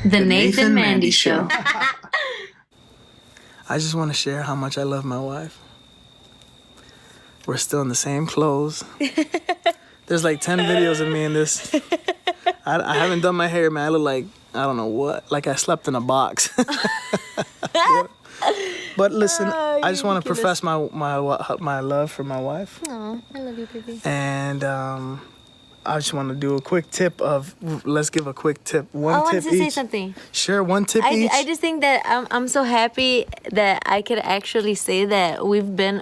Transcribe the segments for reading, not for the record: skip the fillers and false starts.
The Nathan Mandy Show. I just want to share how much I love my wife. We're still in the same clothes. There's like 10 videos of me in this. I haven't done my hair, man. I look like, I don't know what. Like I slept in a box. But listen, I just want to profess my love for my wife. Oh, I love you, baby. And I just want to do a quick tip of, let's give a quick tip. I wanted to say something. Sure, one tip each. I just think that I'm so happy that I could actually say that we've been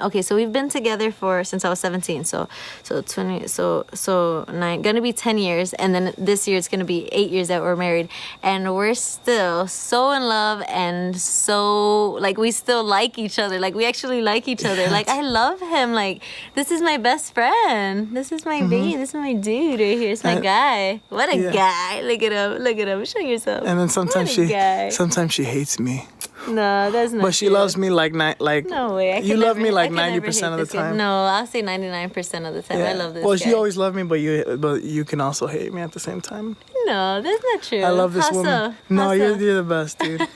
together since I was 17. So 9, gonna be 10 years, and then this year it's gonna be 8 years that we're married, and we're still so in love and so like we still like each other. Like we actually like each other. Like I love him. Like this is my best friend. This is my baby. This is my dude. Right here. It's my guy. What a guy. Look at him. Show yourself. And then sometimes she hates me. No, that's not But she true. loves me like No way. You love me like 90% of the time. No, I'll say 99% of the time. Yeah. I love this Well, guy. she always loved me, but you can also hate me at the same time. No, that's not true. I love this Hustle. woman. No, Hustle. you're the best, dude.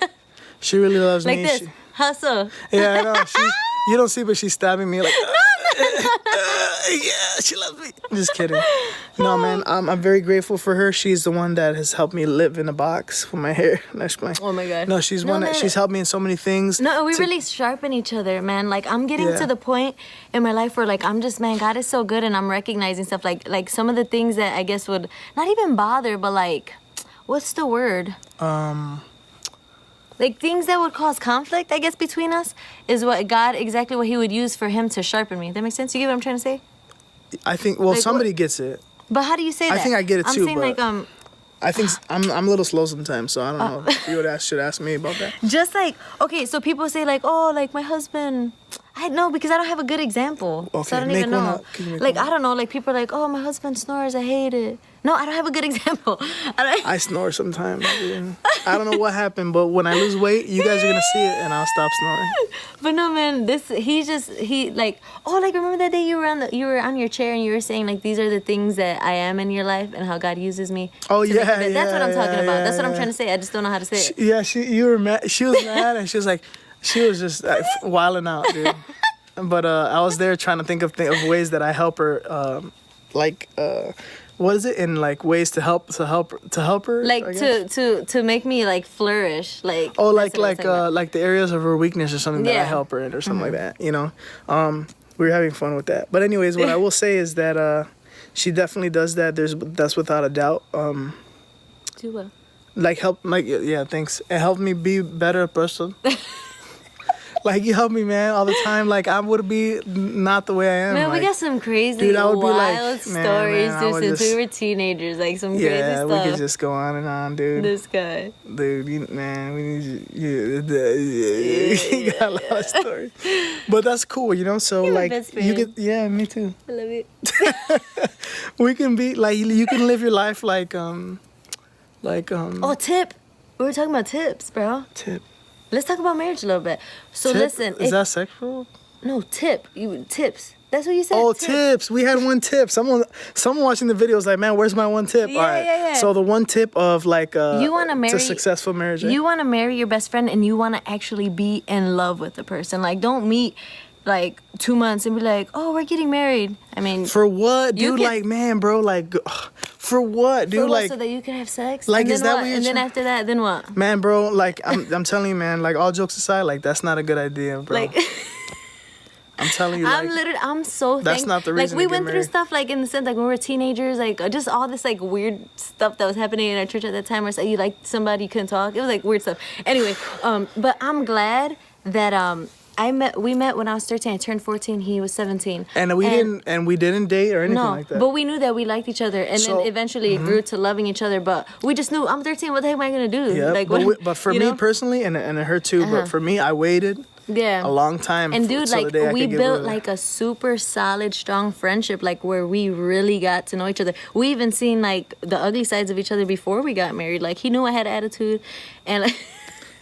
She really loves Like me. this. Hustle. Yeah, I know. You don't see, but she's stabbing me like. Yeah, she loves me. Just kidding. No, man, I'm very grateful for her. She's the one that has helped me live in a box with my hair. Oh my God. No, she's she's helped me in so many things. No, we really sharpen each other, man. Like I'm getting to the point in my life where like I'm just, man, God is so good, and I'm recognizing stuff like some of the things that I guess would not even bother, but like, what's the word? Like things that would cause conflict, I guess, between us is exactly what he would use for him to sharpen me. That makes sense? You get what I'm trying to say? I think, well, like, somebody gets it. But how do you say that? I think I get it too. I'm saying but like, I think I'm a little slow sometimes, so I don't know if you should ask me about that. Just like, okay, so people say like, oh, like my husband, I know because I don't have a good example. Okay, so I don't make even know. one up. Can you make like, one up? I don't know, like people are like, oh, my husband snores, I hate it. No, I don't have a good example. I snore sometimes. Yeah. I don't know what happened, but when I lose weight, you guys are gonna see it, and I'll stop snoring. But no, man, he like, oh, like remember that day you were on your chair and you were saying like these are the things that I am in your life and how God uses me. Oh yeah, that's what I'm talking about. That's what I'm trying to say. I just don't know how to say it. You were mad. She was mad, and she was just wilding out, dude. But I was there trying to think of ways that I help her, what is it in like ways to help her, like to make me like flourish, like like the areas of her weakness or something that I help her in or something like that, you know. We were having fun with that, but anyways, what I will say is that she definitely does that. That's without a doubt. Too well. Thanks. It helped me be a better person. Like, you help me, man, all the time. Like, I would be not the way I am. Man, like, we got some crazy, dude, wild stories since we were teenagers. Like, some crazy stuff. Yeah, we could just go on and on, dude. This guy. Dude, we need you got a lot of stories. But that's cool, you know? So, you're like, my best friend. you could, yeah, me too. I love it. We can be, like, you can live your life like. Oh, tip. We were talking about tips, bro. Tip. Let's talk about marriage a little bit. So tip? listen. Is that sexual? No, tips. That's what you said. Oh, tips. We had one tip. Someone watching the video was like, man, where's my one tip? Yeah, all right. yeah. So the one tip of like you want to marry to successful marriage. Right? You want to marry your best friend, and you want to actually be in love with the person. Like, don't meet like 2 months and be like, oh, we're getting married. I mean, for what, dude? Like, man, bro, like, for what, dude? For what, like, so that you can have sex. Like, and is that what you're And then after that, then what? Man, bro, like, I'm telling you, man. Like, all jokes aside, like, that's not a good idea, bro. Like, I'm telling you, like, I'm so that's not the reason. Like, we to get went through married. stuff like in the sense like when we were teenagers, like just all this like weird stuff that was happening in our church at that time. Where it's like, you liked somebody, you couldn't talk. It was like weird stuff. Anyway, but I'm glad that we met when I was 13. I turned 14. He was 17. And we didn't date or anything like that. But we knew that we liked each other, and then eventually it grew to loving each other. But we just knew, I'm 13. What the heck am I gonna do? Yeah, like, but for me personally, and her too. But for me, I waited. Yeah. A long time. And dude, like, we built like a super solid, strong friendship, like where we really got to know each other. We even seen like the ugly sides of each other before we got married. Like, he knew I had attitude, and like,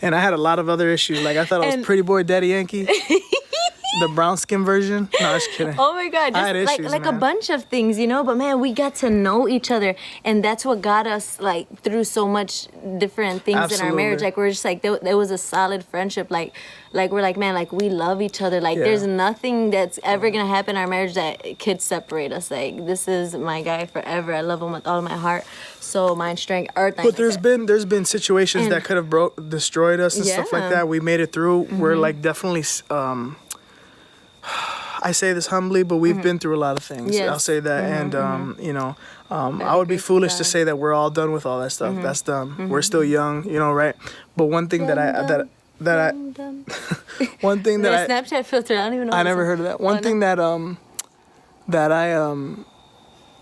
and I had a lot of other issues. Like, I thought I was pretty boy, daddy Yankee. the brown skin version. No, just kidding. Oh my God, I had just issues, like a man. bunch of things, you know. But man, we got to know each other, and that's what got us like through so much different things in our marriage. Absolutely. Like we're just like there was a solid friendship. Like we're like, man, like we love each other. Like Yeah. there's nothing that's ever gonna happen in our marriage that could separate us. Like this is my guy forever. I love him with all of my heart, soul, mind, strength, earth. But there's been situations that could have destroyed us and stuff like Yeah. that. We made it through. We're like definitely. I say this humbly, but we've been through a lot of things. Yes. I'll say that, and you know, I would be grace of foolish to God. say that we're all done with all that stuff. That's dumb. We're still young, you know, right? But one thing that I one thing that I Snapchat filter. I don't even know. I what never it's- heard of that. One thing that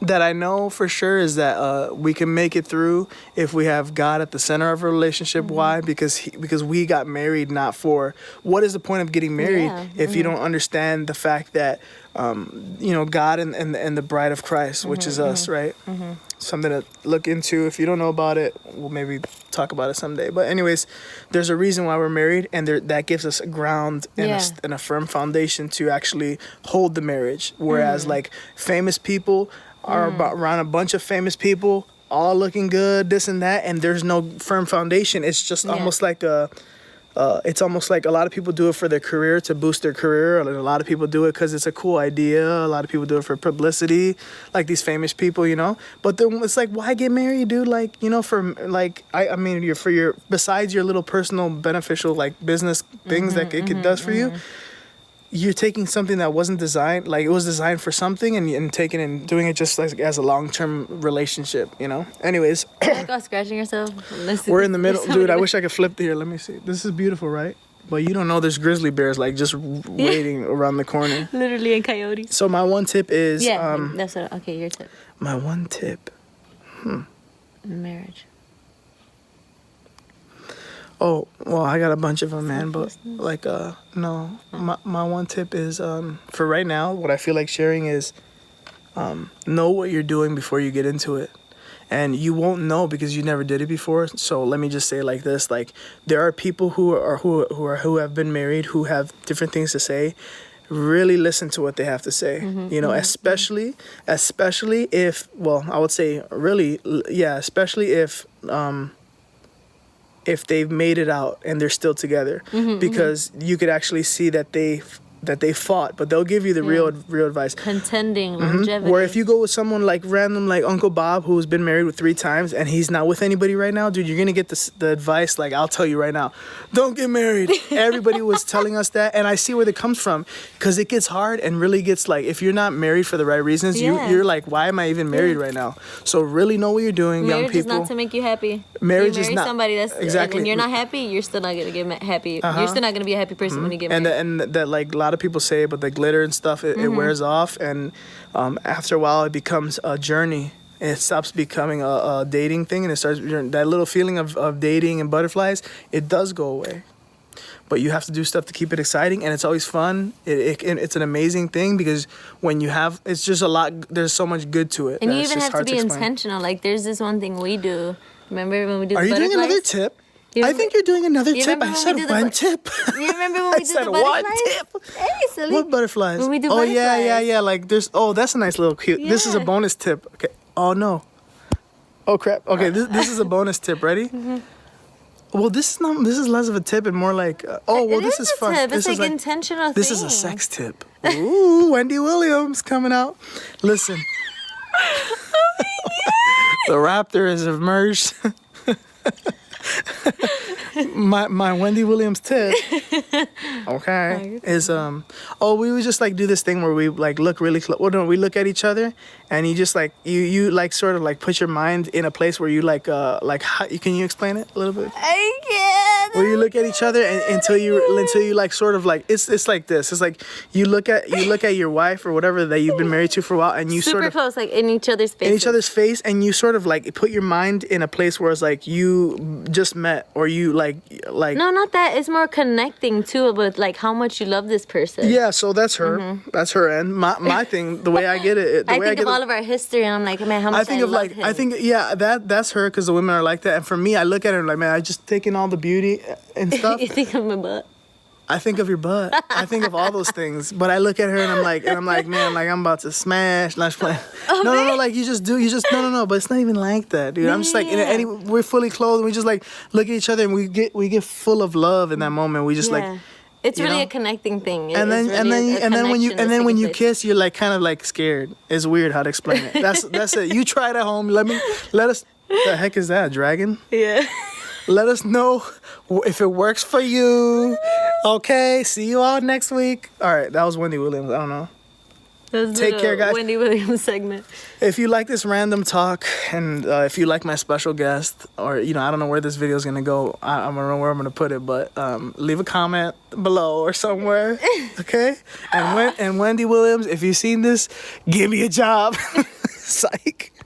that I know for sure is that we can make it through if we have God at the center of a relationship. Why? Because we got married not for what is the point of getting married Yeah. if you don't understand the fact that you know, God and the bride of Christ, which is us, right? Something to look into. If you don't know about it, we'll maybe talk about it someday. But anyways, there's a reason why we're married, and that gives us a ground and, Yeah. and a firm foundation to actually hold the marriage. Whereas like famous people are around a bunch of famous people, all looking good, this and that, and there's no firm foundation. It's just Yeah. almost like it's almost like a lot of people do it for their career, to boost their career. And a lot of people do it because it's a cool idea. A lot of people do it for publicity, like these famous people, you know. But then it's like, why get married, dude? Like, you know, for like, I mean, you're for your, besides your little personal beneficial like business things that it does for you. You're taking something that wasn't designed, like it was designed for something, and taking and doing it just like as a long-term relationship, you know. Anyways, Like all scratching yourself. we're in the middle, dude. I wish I could flip here. Let me see. This is beautiful, right? But you don't know there's grizzly bears like just waiting around the corner. Literally in coyotes. So my one tip is, Yeah, that's what. Okay, your tip. my one tip. In marriage. Oh, well, I got a bunch of them, man. But like, no, my one tip is, for right now, what I feel like sharing is, know what you're doing before you get into it. And you won't know because you never did it before. So let me just say it like this: like, there are people who have been married who have different things to say. Really listen to what they have to say. You know, especially if, well, I would say really, yeah, especially if they've made it out and they're still together, because you could actually see that they fought, but they'll give you the real advice. Contending, longevity. Where if you go with someone like random, like Uncle Bob, who's been married with 3 times and he's not with anybody right now, dude, you're gonna get the advice. Like, I'll tell you right now, don't get married. Everybody was telling us that, and I see where it comes from, because it gets hard and really gets like, if you're not married for the right reasons, Yeah. you're like, why am I even married right now? So really know what you're doing, young Marriage is people. not to make you happy. Marriage you is marry not- somebody that's exactly. and you're not happy. You're still not gonna get happy. You're still not gonna be a happy person when you get married. And that like a lot of people say, but the glitter and stuff, it wears off, and after a while it becomes a journey. It stops becoming a dating thing, and it starts, that little feeling of dating and butterflies, it does go away. But you have to do stuff to keep it exciting, and it's always fun. It's an amazing thing, because when you have, it's just a lot, there's so much good to it. And that you it's even just have to hard be explain. intentional. Like there's this one thing we do. Remember when we do Are the you doing butterflies? another tip? You I remember- think you're doing another you tip. remember I when said we did the one bu- tip. You remember when I we did said the one butterflies? tip. Hey, silly. What butterflies? When we do oh yeah, butterflies. yeah. Like there's, oh, that's a nice little cute. This is a Yeah. bonus tip. Okay. Oh no. Oh crap. Okay, this is a bonus tip. Ready? Well, this is less of a tip and more like, oh well, It this is is a fun. tip. This It's is like intentional This thing. is a sex tip. Ooh, Wendy Williams coming out. Listen. The raptor has emerged. my Wendy Williams tip, okay, is we would just like do this thing where we like look really close. Well, no, we look at each other, and you just like you like sort of like put your mind in a place where you like how, can you explain it a little bit? I can't. Where you look at each other and until you like sort of like it's like this. It's like you look at your wife or whatever that you've been married to for a while, and you Super sort of close, like in each other's faces. in each other's face, and you sort of like put your mind in a place where it's like you just met, or you like No, not that. It's more connecting too, but like how much you love this person. yeah. So that's her. That's her end. My thing, the way I get it, the I way think I of get all it, of our history, and I'm like, man, how much I think of love like him. I think yeah, that's her, because the women are like that, and for me, I look at her like, man, I just taking all the beauty and stuff. You think of my butt? I think of your butt. I think of all those things. But I look at her and I'm like, man, like I'm about to smash. Not playing. No. Like you just do. You just no. But it's not even like that, dude. I'm just like, we're fully clothed and we just like look at each other and we get full of love in that moment. We just like. It's you really know? a connecting thing. And then when you kiss, you're like kind of like scared. It's weird how to explain it. That's it. You try it at home. Let us. The heck is that, a dragon? Yeah. Let us know if it works for you. Okay, see you all next week. All right, that was Wendy Williams. I don't know. Take care, guys. Wendy Williams segment. If you like this random talk, and if you like my special guest, or I don't know where this video is gonna go. I don't know where I'm gonna put it, but leave a comment below or somewhere. Okay. And Wendy Williams, if you've seen this, give me a job. Psych.